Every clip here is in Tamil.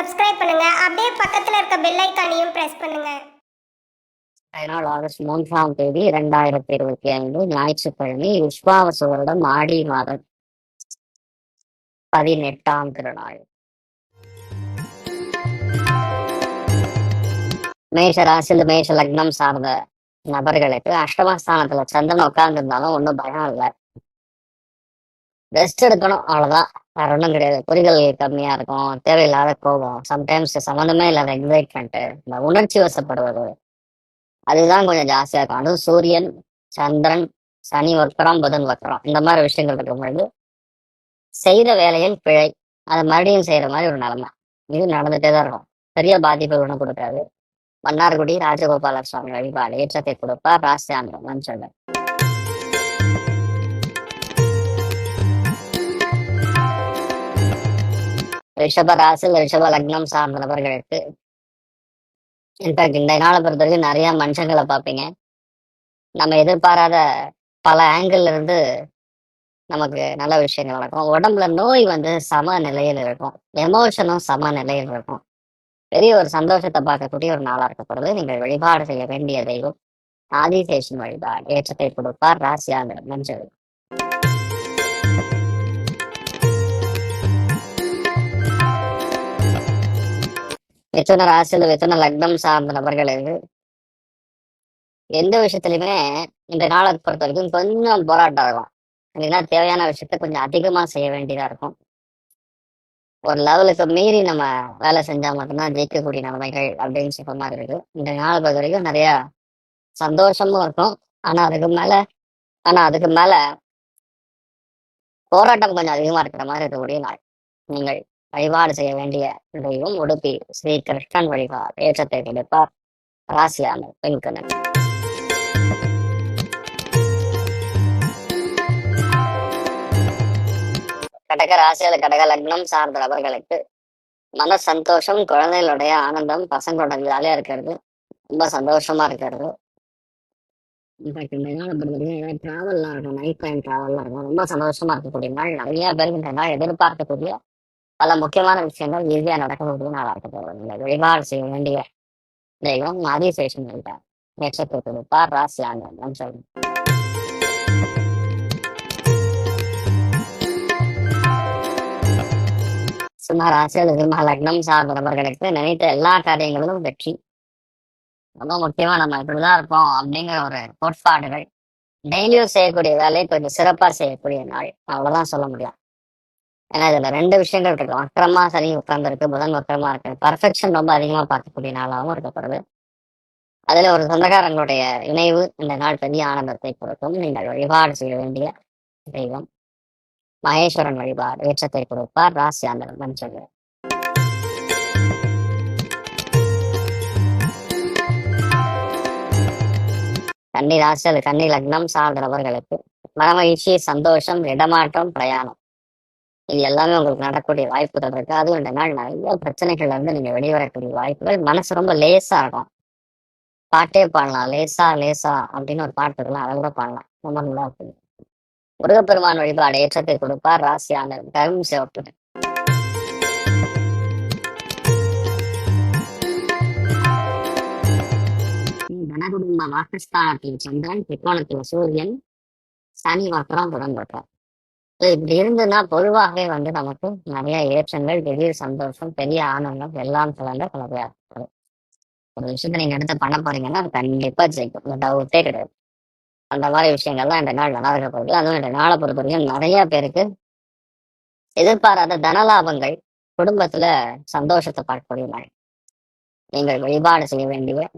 சப்ஸ்கிரைப் பண்ணுங்க. அப்படியே பக்கத்துல இருக்க பெல் ஐகானையும் பிரஸ் பண்ணுங்க. அதனால் ஆகஸ்ட் 3ஆம் தேதி 2025 ஞாயிற்றுக்கிழமை விஸ்வாவசு வருடம் ஆடி மாதம் 18ஆம் திருநாள். மேஷ ராசியில் மேஷ லக்னம் சார்ந்த நபர்களுக்கு அஷ்டமஸ்தானத்துல சந்திரன் உட்கார்ந்துருந்தாலும் ஒன்றும் பயம் இல்லை. ரெஸ்ட் எடுக்கணும், அவ்வளவுதான். வேற ஒன்றும் கிடையாது. புரிதல் கம்மியா இருக்கும், தேவையில்லாத கோபம், சம்டைம்ஸ் சம்மந்தமே இல்லாத எக்ஸைட்மெண்ட், இந்த உணர்ச்சி வசப்படுவது, அதுதான் கொஞ்சம் ஜாஸ்தியா இருக்கும். அதுவும் சூரியன், சந்திரன், சனி வக்கரம், புதன் வக்கரம், இந்த மாதிரி விஷயங்கள் இருக்கும் பொழுது செய்த வேலையில் பிழை, அதை மறுபடியும் செய்யற மாதிரி ஒரு நிலைமை இது நடந்துட்டே தான் இருக்கும். பெரிய பாதிப்பு ஒன்றும் கொடுக்காது. மன்னார்குடி ராஜகோபால சுவாமி வழிபாடு ஏற்றத்தை கொடுப்பார். ராசியாந்திரம் மஞ்சள். ரிஷப ராசியில் ரிஷப லக்னம் சார்ந்த நபர்களுக்கு இன்ஃபேக்ட் இந்த நாளை பொறுத்த வரைக்கும் நிறைய மனுஷங்களை பார்ப்பீங்க. நம்ம எதிர்பாராத பல ஆங்கிள் இருந்து நமக்கு நல்ல விஷயங்கள் நடக்கும். உடம்புல நோய் சம நிலையில் இருக்கும், எமோஷனும் சம நிலையில் இருக்கும். பெரிய ஒரு சந்தோஷத்தை பார்க்கக்கூடிய ஒரு நாளா இருக்கப்படுது. நீங்கள் வழிபாடு செய்ய வேண்டிய தெய்வம் ஆதிசேஷன் வழிபாடு ஏற்றத்தை கொடுப்பார். ராசியாந்திரம் மஞ்சள். மிதுன ராசியில் மிதுன லக்னம் சார்ந்த நபர்களுக்கு எந்த விஷயத்துலையுமே இந்த நாளை பொறுத்த வரைக்கும் கொஞ்சம் போராட்டம் இருக்கும். அப்படின்னா தேவையான விஷயத்த கொஞ்சம் அதிகமா செய்ய வேண்டியதா இருக்கும். ஒரு லெவலுக்கு மீறி நம்ம வேலை செஞ்சா மட்டும்தான் ஜெயிக்கக்கூடிய நிலைமைகள் அப்படின்னு சொல்ற மாதிரி இருக்கு. இந்த நாளை பொறுத்த வரைக்கும் நிறைய சந்தோஷமும் இருக்கும். ஆனா அதுக்கு மேல போராட்டம் கொஞ்சம் அதிகமா இருக்கிற மாதிரி இருக்கக்கூடிய நாள். நீங்கள் வழிபாடு செய்ய வேண்டிய தெய்வம் உடுப்பி ஸ்ரீ கிருஷ்ணன் வழிபாடு ஏற்றத்தை கொடுப்பார். ராசியான பெண்கணன். கடக ராசியில கடக லக்னம் சார்ந்த நபர்களுக்கு மன சந்தோஷம், குழந்தைகளுடைய ஆனந்தம், பசங்களோட ஜாலியா இருக்கிறது, ரொம்ப சந்தோஷமா இருக்கிறது. இன்ஃபேக்ட் இந்த நாள் பொறுத்தவரைக்கும் டிராவல்லாம் இருக்கும், நைட் டைம் டிராவல்லாம் இருக்கும், ரொம்ப சந்தோஷமா இருக்கக்கூடிய நாள். நிறைய பேருக்கு இந்த நாள் எதிர்பார்க்கக்கூடிய பல முக்கியமான விஷயங்கள் ஈஸியா நடக்கக்கூடிய நாளா இருக்கப்படுது. இந்த வழிபாடு செய்ய வேண்டிய தெய்வம் ஆதிசேஷன் வழிபாடு நேற்றத்தை கொடுப்பார். ராசியாங்க சொல்லி சிம்ம ராசியில் சிம்ம லக்னம் சார்ந்த நபர்களுக்கு நினைத்த எல்லா காரியங்களிலும் வெற்றி. ரொம்ப முக்கியமா நம்ம இப்படிதான் இருப்போம் அப்படிங்கிற ஒரு கோட்பாடுகள் டெய்லியும் செய்யக்கூடிய வேலையை கொஞ்சம் சிறப்பா செய்யக்கூடிய நாள், அவ்வளவுதான் சொல்ல முடியும். ஏன்னா இதுல ரெண்டு விஷயங்கள் இருக்கு. வக்கரமா சனி உட்கார்ந்துருக்கு, புதன் வக்கரமா இருக்கு. பர்ஃபெக்ஷன் ரொம்ப அதிகமா பார்க்கக்கூடிய நாளாகவும் இருக்கப்படுது. அதுல ஒரு சொந்தக்காரங்களுடைய இணைவு இந்த நாள் பெரிய ஆனந்தத்தை கொடுக்கும். நீங்கள் வழிபாடு செய்ய வேண்டிய தெய்வம் மகேஸ்வரன் வழிபாடு ஏற்றத்தை கொடுப்பார். ராசியாந்தரம் மஞ்சள். கன்னி ராசி அது கன்னி லக்னம் சார்ந்த நபர்களுக்கு மனமகிழ்ச்சி, சந்தோஷம், இடமாற்றம், பிரயாணம், இது எல்லாமே உங்களுக்கு நடக்கக்கூடிய வாய்ப்புகள் இருக்கு. அதுவும் இந்த நாள் நிறைய பிரச்சனைகள்ல இருந்து நீங்க வெளிவரக்கூடிய வாய்ப்புகள். மனசு ரொம்ப லேசா இருக்கும். பாட்டே பாடலாம், லேசா லேசா அப்படின்னு ஒரு பாட்டு இருக்கலாம், அதை கூட பாடலாம், ரொம்ப நல்லா இருக்கும். முருகப்பெருமான் வழிபாடு ஏற்றத்தை கொடுப்பார். ராசியான கரும் சிவப்பு. தனகுடும்ப வாக்குஸ்தானத்தில் சந்திரன், திரிகோணத்தில் சூரியன், சனி வக்கரம், புதன் வக்கரம். இப்படி இருந்ததுன்னா பொதுவாகவே நமக்கு நிறைய ஏற்றங்கள், திடீர் சந்தோஷம், பெரிய ஆனந்தம் எல்லாம் கலந்த கலவையா இருக்கும். ஒரு விஷயத்த நீங்க எடுத்து பண்ண போறீங்கன்னா அது கண்டிப்பா ஜெயிக்கும், டவுட்டே கிடையாது. அந்த மாதிரி விஷயங்கள்லாம் இந்த நாள் நல்லா இருக்கப்படுது. அதுவும் இந்த நாளை பொறுத்த வரைக்கும் நிறைய பேருக்கு எதிர்பாராத தனலாபங்கள், குடும்பத்துல சந்தோஷத்தை பார்க்கக்கூடிய நாள். நீங்கள் வழிபாடு செய்ய வேண்டிய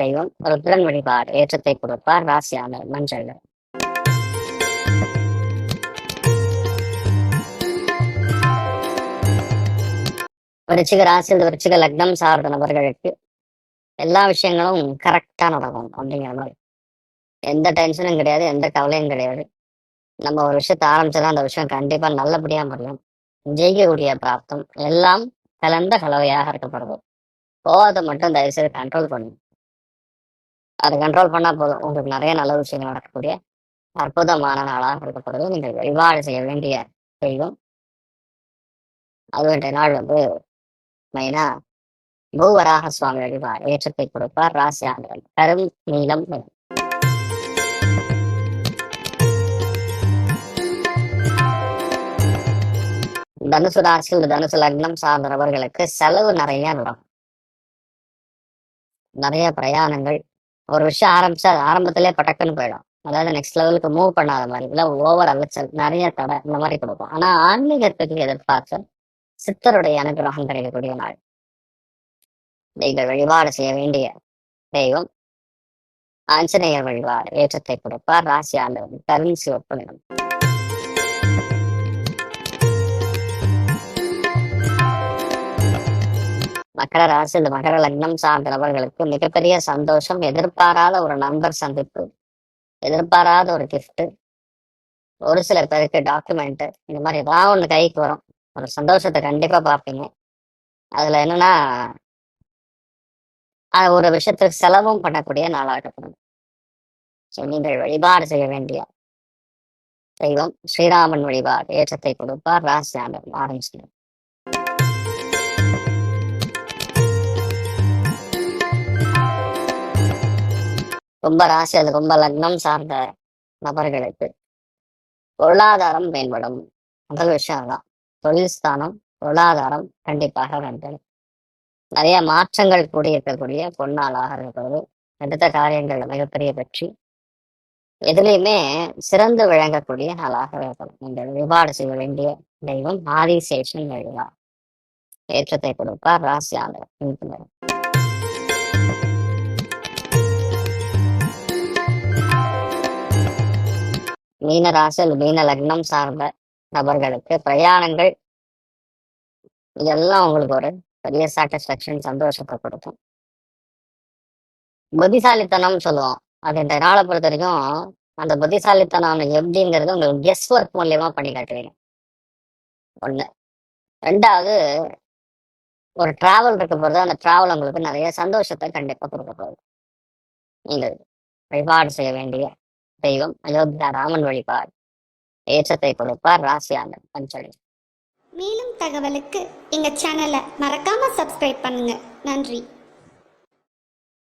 தெய்வம் ருத்ரன் வழிபாடு ஏற்றத்தை கொடுப்பார். ராசியான மஞ்சள். விருச்சிக ராசியில் விருச்சிக லக்னம் சார்ந்த நபர்களுக்கு எல்லா விஷயங்களும் கரெக்டா நடக்கும் அப்படிங்கிற மாதிரி. எந்த டென்ஷனும் கிடையாது, எந்த கவலையும் கிடையாது. நம்ம ஒரு விஷயத்த ஆரம்பிச்சா அந்த விஷயம் கண்டிப்பா நல்லபடியா முடியும். ஜெயிக்கக்கூடிய பிராப்தம் எல்லாம் கலந்த கலவையாக இருக்கப்படுது. கோவத்தை மட்டும் தயவுசெய்து கண்ட்ரோல் பண்ணும். அதை கண்ட்ரோல் பண்ணா போதும், உங்களுக்கு நிறைய நல்ல விஷயங்கள் நடக்கக்கூடிய அற்புதமான நாளாக இருக்கப்படுது. நீங்கள் வழிபாடு செய்ய வேண்டிய தெய்வம் அதுவும் நாள் மெயினா பூவராக சுவாமி வழிபாடு ஏற்றத்தை கொடுப்பார். ராசி ஆண்டுகள் கரும் நீளம் நிறம். தனுசு ராசி தனுசு லக்னம் சார்ந்த நபர்களுக்கு செலவு நிறைய வரும். நிறைய பிரயாணங்கள், ஒரு விஷயம் ஆரம்பிச்சா அது ஆரம்பத்திலே பட்டக்குன்னு போயிடும். அதாவது நெக்ஸ்ட் லெவலுக்கு மூவ் பண்ணாத மாதிரி, இல்லை ஓவர் அலைச்சல், நிறைய தடை இந்த மாதிரி கொடுக்கும். ஆனா ஆன்மீகத்துக்கு எதிர்பார்த்து சித்தருடைய அனுகிரகம் கிடைக்கக்கூடிய நாள். நீங்கள் வழிபாடு செய்ய வேண்டிய தெய்வம் ஆஞ்சநேயர் வழிபாடு ஏற்றத்தை கொடுப்பார். ராசி ஆண்டவன் கரும் சிவப்பு நிறம். மகர ராசி மகர லக்னம் சார்ந்த நபர்களுக்கு மிகப்பெரிய சந்தோஷம், எதிர்பாராத ஒரு நண்பர் சந்திப்பு, எதிர்பாராத ஒரு கிஃப்ட், ஒரு சில பேருக்கு டாக்குமெண்ட், இந்த மாதிரி ஏதாவது ஒன்று கைக்கு வரும். ஒரு சந்தோஷத்தை கண்டிப்பா பார்ப்பீங்க. அதுல என்னன்னா ஒரு விஷயத்துக்கு செலவும் பண்ணக்கூடிய நாளாகப்படும். ஸோ நீங்கள் வழிபாடு செய்ய வேண்டிய தெய்வம் ஸ்ரீராமன் வழிபாடு ஏற்றத்தை கொடுப்பார். ராசி ஆண்டவன் ஆரஞ்சு நிறம். கும்ப ராசி கும்ப லக்னம் சார்ந்த நபர்களுக்கு பொருளாதாரம் மேம்படும். முதல் விஷயம் தான் தொழில் ஸ்தானம், பொருளாதாரம் கண்டிப்பாக வேண்டும். நிறைய மாற்றங்கள் கூடியிருக்கக்கூடிய பொன்னாளாக இருக்கிறது. எடுத்த காரியங்கள் மிகப்பெரிய வெற்றி, எதுலையுமே சிறந்து விளங்கக்கூடிய நாளாக இருக்கணும். நீங்கள் வழிபாடு செய்ய வேண்டிய தெய்வம் ஆதிசேஷன் வழிபாடு ஏற்றத்தை கொடுப்பார். ராசி ஆண்டவர். மீன ராசி மீன லக்னம் சார்ந்த நபர்களுக்கு பிரயாணங்கள் இதெல்லாம் உங்களுக்கு ஒரு பெரிய சாட்டிஸ்ஃபேக்ஷன், சந்தோஷத்தை கொடுக்கும். புத்திசாலித்தனம் சொல்லுவோம். அது இந்த நாளை பொறுத்த வரைக்கும் அந்த புத்திசாலித்தனம் எப்படிங்கிறது உங்களுக்கு கெஸ் ஒர்க் மூலியமா பண்ணி காட்டுவீங்க. ஒண்ணு. ரெண்டாவது, ஒரு டிராவல் இருக்க போது அந்த டிராவல் உங்களுக்கு நிறைய சந்தோஷத்தை கண்டிப்பா கொடுக்க போகுது. நீங்கள் வழிபாடு செய்ய வேண்டிய தெய்வம் அயோத்தியா ராமன் வழிபாடு ஏற்றத்தை கொடுப்பார். ராசி ஆண்டவன் பஞ்சளி. மேலும் தகவலுக்கு எங்க சேனலை மறக்காம சப்ஸ்கிரைப் பண்ணுங்க. நன்றி.